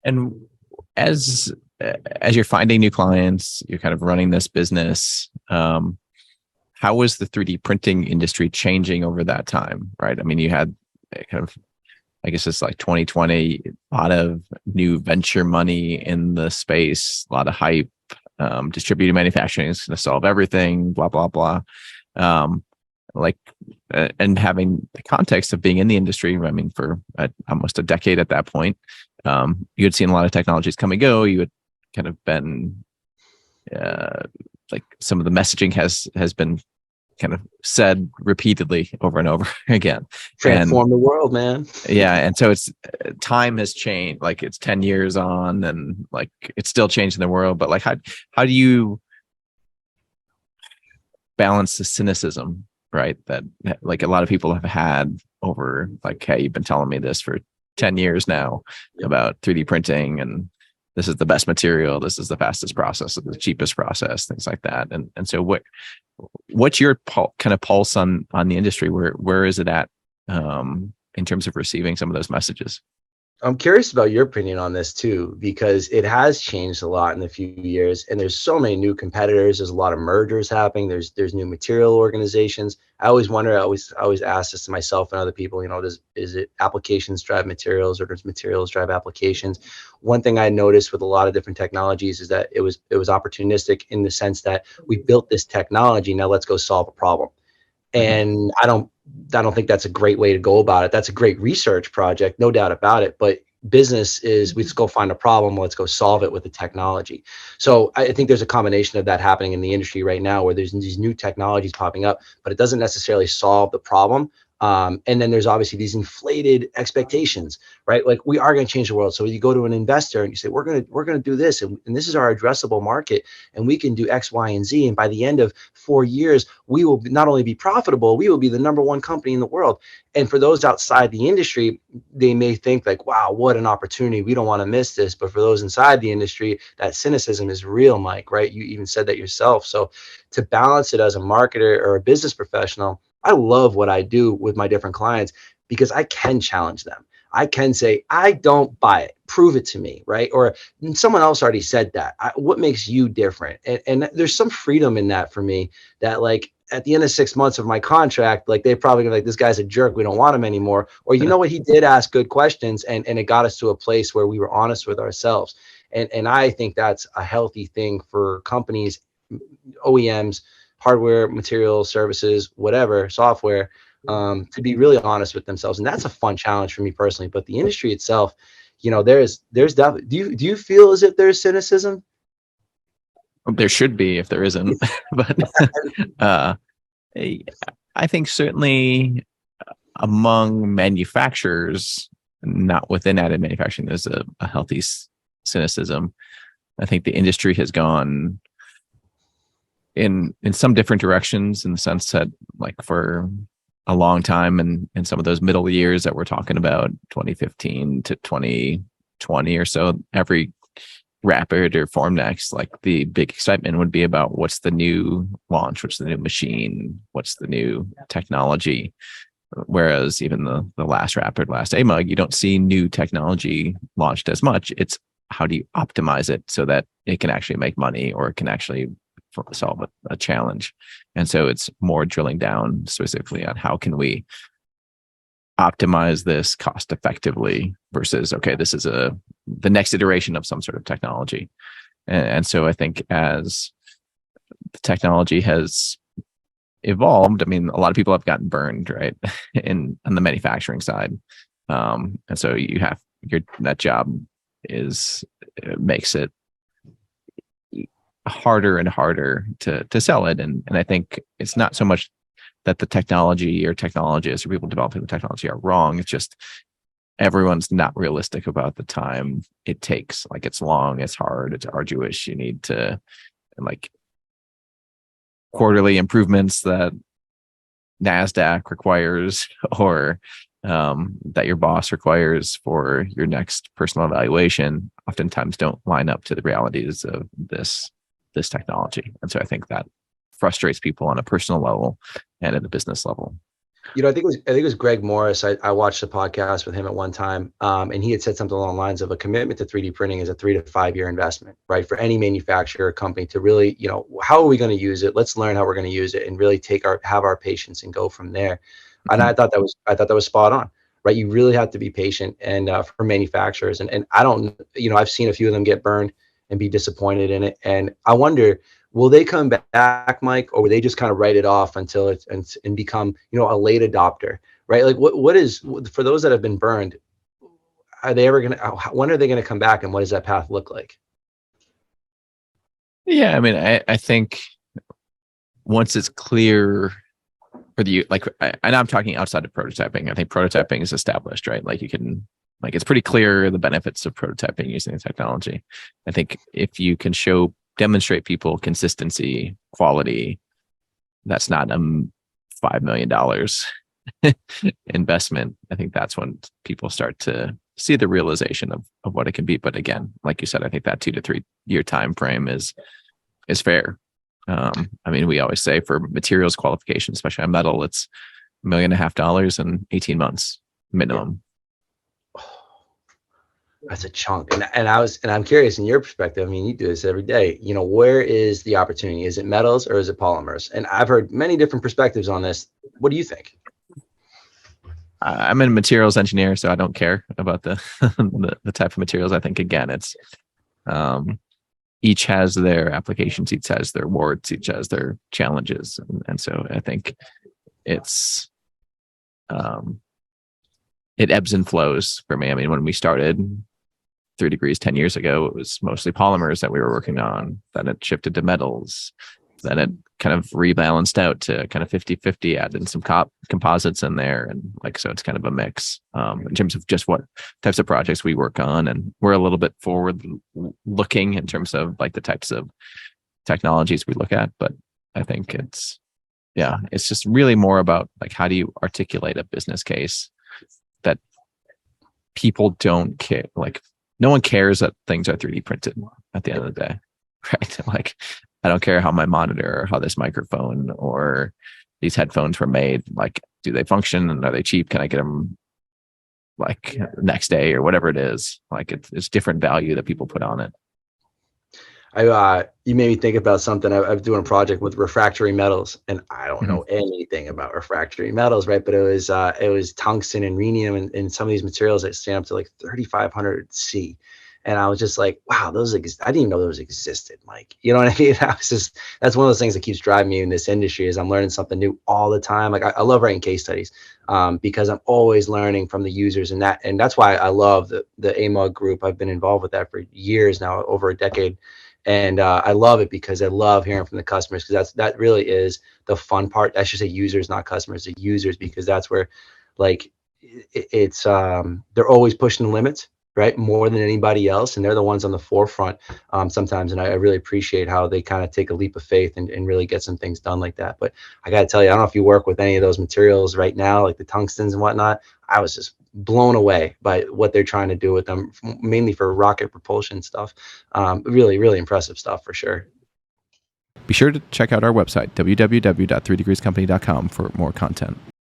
And as as you're finding new clients, you're kind of running this business. How was the 3D printing industry changing over that time? Right. I mean, you had kind of, I guess it's like 2020, a lot of new venture money in the space, a lot of hype. Distributed manufacturing is going to solve everything. Blah blah blah. Um, like and having the context of being in the industry, I mean, for almost a decade at that point, you had seen a lot of technologies come and go. You had kind of been like some of the messaging has been kind of said repeatedly over and over again. Transform the world, man. Yeah, and so it's time has changed. Like it's 10 years on, and like it's still changing the world. But like, how do you balance the cynicism, right? That like a lot of people have had over, like, hey, you've been telling me this for 10 years now about 3D printing, and this is the best material, this is the fastest process, the cheapest process, things like that. And so what's your kind of pulse on the industry? Where is it at in terms of receiving some of those messages? I'm curious about your opinion on this too, because it has changed a lot in a few years, and there's so many new competitors. There's a lot of mergers happening. There's new material organizations. I always wonder. I always ask this to myself and other people. You know, is it applications drive materials, or does materials drive applications? One thing I noticed with a lot of different technologies is that it was opportunistic in the sense that we built this technology. Now let's go solve a problem. And I don't think that's a great way to go about it. That's a great research project, no doubt about it. But business is, let's go find a problem, let's go solve it with the technology. So I think there's a combination of that happening in the industry right now, where there's these new technologies popping up, but it doesn't necessarily solve the problem. And then there's obviously these inflated expectations, right? Like, we are going to change the world. So you go to an investor and you say, we're going to do this, and this is our addressable market, and we can do X, Y, and Z. And by the end of 4 years, we will not only be profitable, we will be the number one company in the world. And for those outside the industry, they may think like, wow, what an opportunity. We don't want to miss this. But for those inside the industry, that cynicism is real, Mike, right? You even said that yourself. So to balance it as a marketer or a business professional, I love what I do with my different clients, because I can challenge them. I can say, I don't buy it. Prove it to me, right? Or someone else already said that. What makes you different? And there's some freedom in that for me, that like at the end of 6 months of my contract, like they're probably gonna be like, this guy's a jerk, we don't want him anymore. Or, you know what, he did ask good questions, and it got us to a place where we were honest with ourselves. And I think that's a healthy thing for companies, OEMs, hardware, materials, services, whatever, software, to be really honest with themselves. And that's a fun challenge for me personally. But the industry itself, you know, there's definitely, do you feel as if there's cynicism? There should be, if there isn't. But uh, I think certainly among manufacturers, not within additive manufacturing, there's a healthy cynicism. I think the industry has gone in some different directions, in the sense that, like, for a long time, and in some of those middle years that we're talking about, 2015 to 2020 or so, every Rapid or Formnext, like the big excitement would be about what's the new launch, what's the new machine, what's the new technology. Whereas even the last Rapid, last AMUG, you don't see new technology launched as much. It's how do you optimize it so that it can actually make money, or it can actually solve a challenge. And so it's more drilling down specifically on how can we optimize this cost effectively, versus, okay, this is the next iteration of some sort of technology. And so I think as the technology has evolved, I mean, a lot of people have gotten burned, right, on the manufacturing side. And so that job makes it harder and harder to sell it. And I think it's not so much that the technology or technologists or people developing the technology are wrong. It's just everyone's not realistic about the time it takes. Like, it's long, it's hard, it's arduous. You need to, like, quarterly improvements that NASDAQ requires, or that your boss requires for your next personal evaluation, oftentimes don't line up to the realities of this technology. And so I think that frustrates people on a personal level and at a business level. I think it was Greg Morris. I watched a podcast with him at one time, and he had said something along the lines of a commitment to 3D printing is a 3 to 5 year investment, right? For any manufacturer or company to really, how are we going to use it? Let's learn how we're going to use it and really have our patience and go from there. And Mhm. I thought that was spot on, right? You really have to be patient, and for manufacturers, and I don't, I've seen a few of them get burned and be disappointed in it, and I wonder, will they come back, Mike, or will they just kind of write it off until and become, a late adopter, right? Like what is, for those that have been burned, are they ever gonna? When are they gonna come back, and what does that path look like? Yeah, I mean, I think once it's clear for the like, and I'm talking outside of prototyping. I think prototyping is established, right? Like you can, like it's pretty clear the benefits of prototyping using the technology. I think if you can demonstrate people consistency, quality, that's not $5 million investment. I think that's when people start to see the realization of what it can be. But again, like you said, I think that 2 to 3 year time frame is fair. I mean, we always say for materials qualification, especially on metal, it's $1.5 million in 18 months Yeah. minimum. That's a chunk. And I'm curious, in your perspective, I mean, you do this every day, where is the opportunity? Is it metals or is it polymers? And I've heard many different perspectives on this. What do you think? I'm a materials engineer, so I don't care about the the type of materials. I think again, it's um, each has their applications, each has their warts, each has their challenges, and so I think it's um, it ebbs and flows for me. I mean, when we started 3 Degrees 10 years ago, it was mostly polymers that we were working on. Then it shifted to metals. Then it kind of rebalanced out to kind of 50-50, added some composites in there. And like, so it's kind of a mix in terms of just what types of projects we work on. And we're a little bit forward looking in terms of like the types of technologies we look at. But I think it's just really more about like, how do you articulate a business case that people don't care? Like, no one cares that things are 3D printed at the end of the day, right? Like, I don't care how my monitor or how this microphone or these headphones were made. Like, do they function and are they cheap? Can I get them like next day or whatever it is? Like, it's different value that people put on it. You made me think about something. I'm doing a project with refractory metals, and I don't Mhm. know anything about refractory metals, right? But it was tungsten and rhenium, and some of these materials that stand up to like 3,500 C. And I was just like, wow, I didn't even know those existed, Mike. You know what I mean? That's one of those things that keeps driving me in this industry is I'm learning something new all the time. Like I love writing case studies, because I'm always learning from the users, and that's why I love the AMUG group. I've been involved with that for years now, over a decade. And I love it because I love hearing from the customers, because that really is the fun part. I should say users, not customers, the users, because that's where, like, it's they're always pushing the limits, right, more than anybody else, and they're the ones on the forefront sometimes. And I really appreciate how they kind of take a leap of faith and really get some things done like that. But I got to tell you, I don't know if you work with any of those materials right now, like the tungstens and whatnot. I was just blown away by what they're trying to do with them, mainly for rocket propulsion stuff. Really, really impressive stuff for sure. Be sure to check out our website, www.3degreescompany.com, for more content.